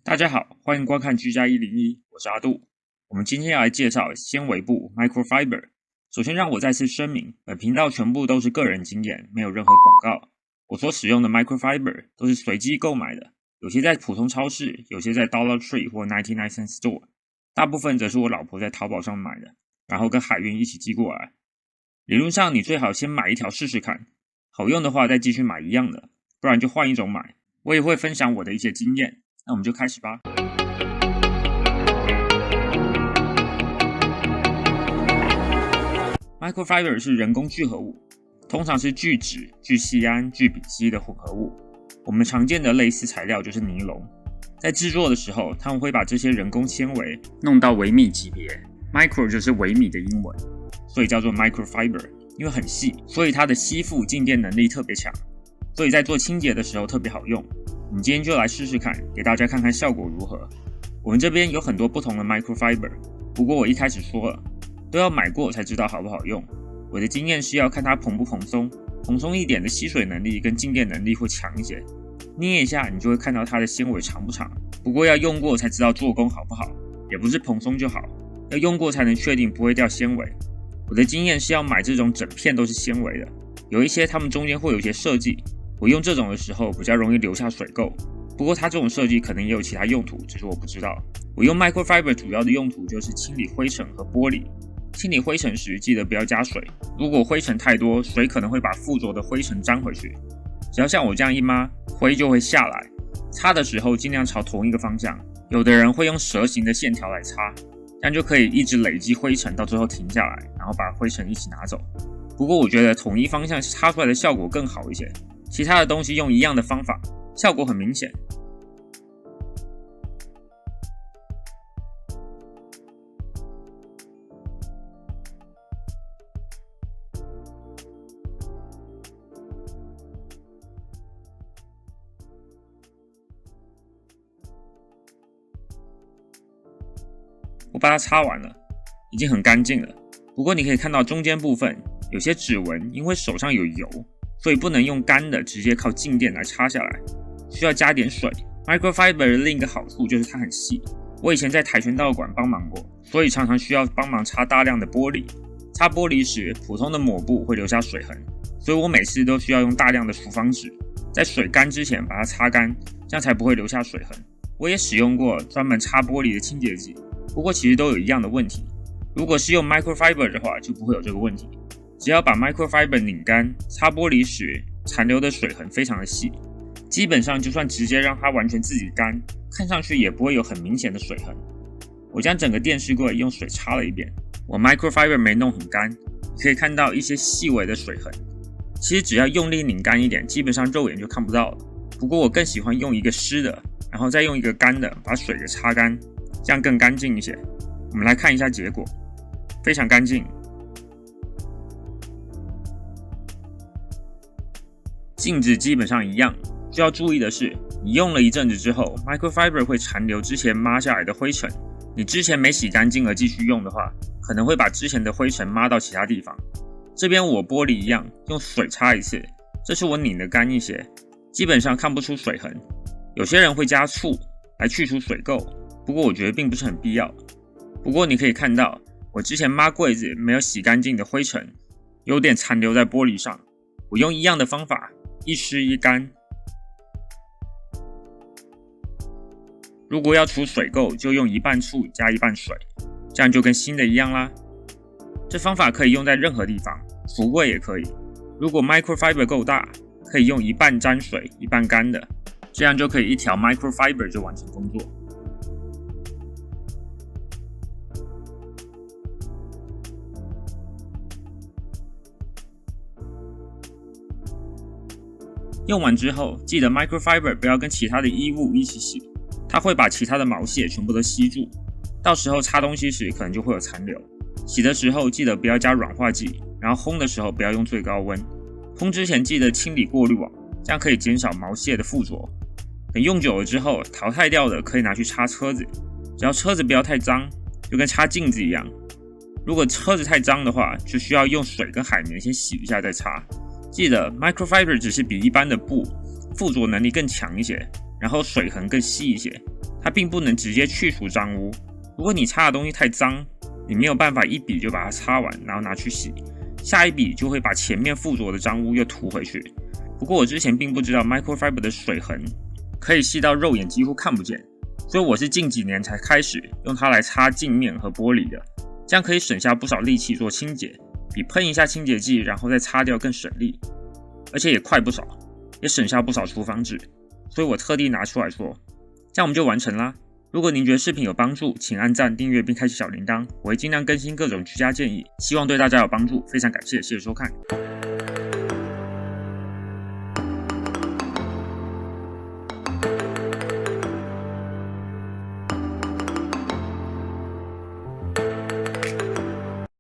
大家好，欢迎观看居家101，我是阿杜。我们今天要来介绍纤维布 Microfiber。首先让我再次声明，本频道全部都是个人经验，没有任何广告。我所使用的 Microfiber 都是随机购买的，有些在普通超市，有些在 Dollar Tree 或99 Cent Store， 大部分则是我老婆在淘宝上买的，然后跟海运一起寄过来。理论上你最好先买一条试试看，好用的话再继续买一样的，不然就换一种买。我也会分享我的一些经验。那我们就开始吧。Microfiber 是人工聚合物，通常是聚酯、聚酰胺、聚丙烯的混合物。我们常见的类似材料就是尼龙。在制作的时候，他们会把这些人工纤维弄到微米级别 ，micro 就是微米的英文，所以叫做 Microfiber。因为很细，所以它的吸附静电能力特别强，所以在做清洁的时候特别好用。我们今天就来试试看，给大家看看效果如何。我们这边有很多不同的 Microfiber， 不过我一开始说了，都要买过才知道好不好用。我的经验是要看它蓬不蓬松，蓬松一点的吸水能力跟静电能力会强一些。捏一下你就会看到它的纤维长不长，不过要用过才知道做工好不好，也不是蓬松就好，要用过才能确定不会掉纤维。我的经验是要买这种整片都是纤维的，有一些它们中间会有一些设计。我用这种的时候比较容易留下水垢，不过它这种设计可能也有其他用途，只是我不知道。我用 Microfiber 主要的用途就是清理灰尘和玻璃。清理灰尘时记得不要加水，如果灰尘太多，水可能会把附着的灰尘沾回去。只要像我这样一抹，灰就会下来。擦的时候尽量朝同一个方向，有的人会用蛇形的线条来擦，这样就可以一直累积灰尘，到最后停下来，然后把灰尘一起拿走。不过我觉得统一方向擦出来的效果更好一些。其他的东西用一样的方法，效果很明显。我把它擦完了，已经很干净了。不过你可以看到中间部分有些指纹，因为手上有油，所以不能用干的直接靠静电来擦下来，需要加点水。Microfiber 的另一个好处就是它很细，我以前在跆拳道馆帮忙过，所以常常需要帮忙擦大量的玻璃。擦玻璃时，普通的抹布会留下水痕，所以我每次都需要用大量的厨房纸，在水干之前把它擦干，这样才不会留下水痕。我也使用过专门擦玻璃的清洁剂，不过其实都有一样的问题。如果是用 Microfiber 的话，就不会有这个问题。只要把 Microfiber 拧干，擦玻璃时残留的水痕非常的细，基本上就算直接让它完全自己干，看上去也不会有很明显的水痕。我将整个电视柜用水擦了一遍，我 Microfiber 没弄很干，可以看到一些细微的水痕。其实只要用力拧干一点，基本上肉眼就看不到了。不过我更喜欢用一个湿的，然后再用一个干的把水给擦干，这样更干净一些。我们来看一下结果，非常干净。镜子基本上一样，需要注意的是，你用了一阵子之后 ，Microfiber 会残留之前抹下来的灰尘。你之前没洗干净而继续用的话，可能会把之前的灰尘抹到其他地方。这边我玻璃一样，用水擦一次，这是我拧得干一些，基本上看不出水痕。有些人会加醋来去除水垢，不过我觉得并不是很必要。不过你可以看到，我之前抹柜子没有洗干净的灰尘，有点残留在玻璃上。我用一样的方法。一湿一干，如果要除水垢，就用一半醋加一半水，这样就跟新的一样啦。这方法可以用在任何地方，橱柜也可以。如果 Microfiber 够大，可以用一半沾水一半干的，这样就可以一条 Microfiber 就完成工作。用完之后，记得 Microfiber 不要跟其他的衣物一起洗，它会把其他的毛屑全部都吸住，到时候擦东西时可能就会有残留。洗的时候记得不要加软化剂，然后烘的时候不要用最高温。烘之前记得清理过滤网，这样可以减少毛屑的附着。等用久了之后，淘汰掉的可以拿去擦车子，只要车子不要太脏，就跟擦镜子一样。如果车子太脏的话，就需要用水跟海绵先洗一下再擦。记得 Microfiber 只是比一般的布附着能力更强一些，然后水痕更细一些，它并不能直接去除脏污。如果你擦的东西太脏，你没有办法一笔就把它擦完，然后拿去洗，下一笔就会把前面附着的脏污又涂回去。不过我之前并不知道 microfiber 的水痕可以细到肉眼几乎看不见，所以我是近几年才开始用它来擦镜面和玻璃的，这样可以省下不少力气做清洁，比喷一下清洁剂然后再擦掉更省力，而且也快不少，也省下不少厨房纸，所以我特地拿出来说，这样我们就完成啦。如果您觉得视频有帮助，请按赞、订阅并开启小铃铛，我会尽量更新各种居家建议，希望对大家有帮助。非常感谢，谢谢收看。